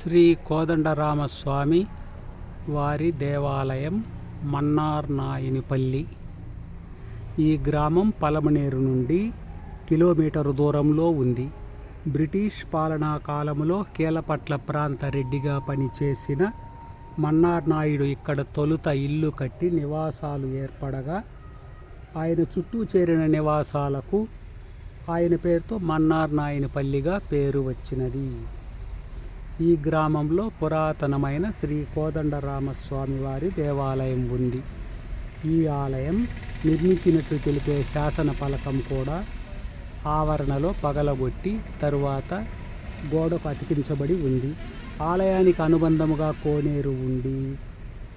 శ్రీ కోదండరామస్వామి వారి దేవాలయం మన్నార్నాయనిపల్లి. ఈ గ్రామం పలమనేరు నుండి కిలోమీటరు దూరంలో ఉంది. బ్రిటిష్ పాలనా కాలంలో కీలపట్ల ప్రాంత రెడ్డిగా పనిచేసిన మన్నార్నాయుడు ఇక్కడ తొలుత ఇల్లు కట్టి నివాసాలు ఏర్పడగా ఆయన చుట్టూ చేరిన నివాసాలకు ఆయన పేరుతో మన్నార్నాయనిపల్లిగా పేరు వచ్చినది. ఈ గ్రామంలో పురాతనమైన శ్రీ కోదండరామస్వామి వారి దేవాలయం ఉంది. ఈ ఆలయం నిర్మించినట్లు తెలిపే శాసన ఫలకం కూడా ఆవరణలో పగలగొట్టి తరువాత గోడకు అతికించబడి ఉంది. ఆలయానికి అనుబంధముగా కోనేరు ఉండి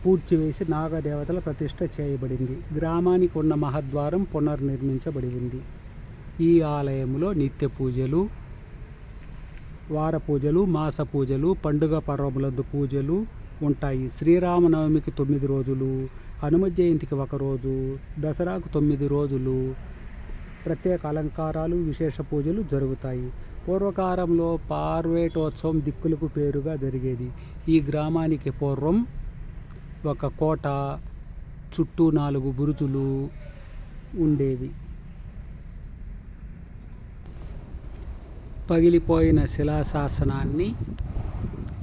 పూడ్చివేసి నాగదేవతల ప్రతిష్ఠ చేయబడింది. గ్రామానికి ఉన్న మహద్వారం పునర్నిర్మించబడి ఉంది. ఈ ఆలయంలో నిత్య పూజలు, వార పూజలు, మాస పూజలు, పండుగ పర్వములందు పూజలు ఉంటాయి. శ్రీరామనవమికి 9 రోజులు, హనుమ జయంతికి 1 రోజు, దసరాకు 9 రోజులు ప్రత్యేక అలంకారాలు, విశేష పూజలు జరుగుతాయి. పూర్వకాలంలో పార్వేటోత్సవం దిక్కులకు పేరుగా జరిగేది. ఈ గ్రామానికి పూర్వం ఒక కోట, చుట్టూ 4 బురుజులు ఉండేవి. పగిలిపోయిన శిలాశాసనాన్ని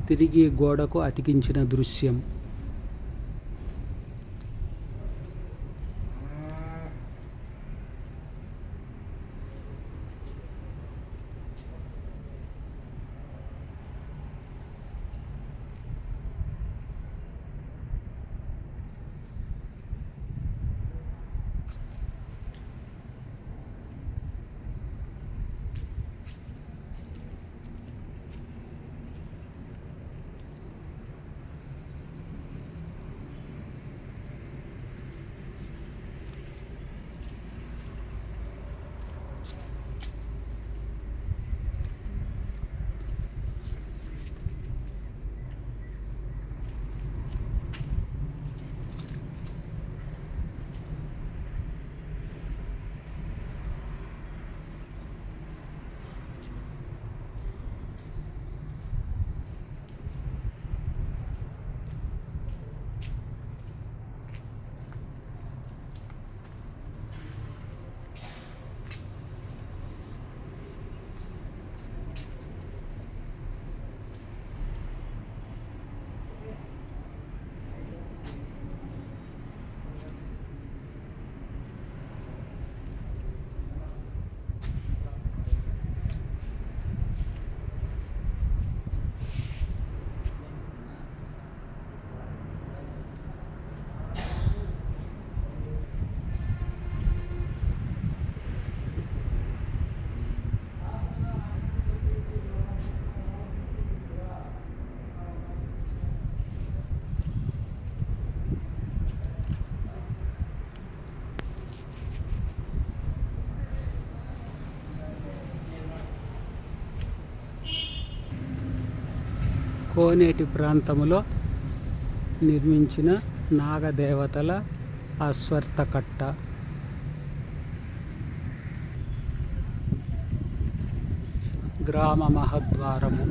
తిరిగి గోడకు అతికించిన దృశ్యం. కోనేటి ప్రాంతంలో నిర్మించిన నాగదేవతల అశ్వత్థకట్ట. గ్రామ మహద్వారము.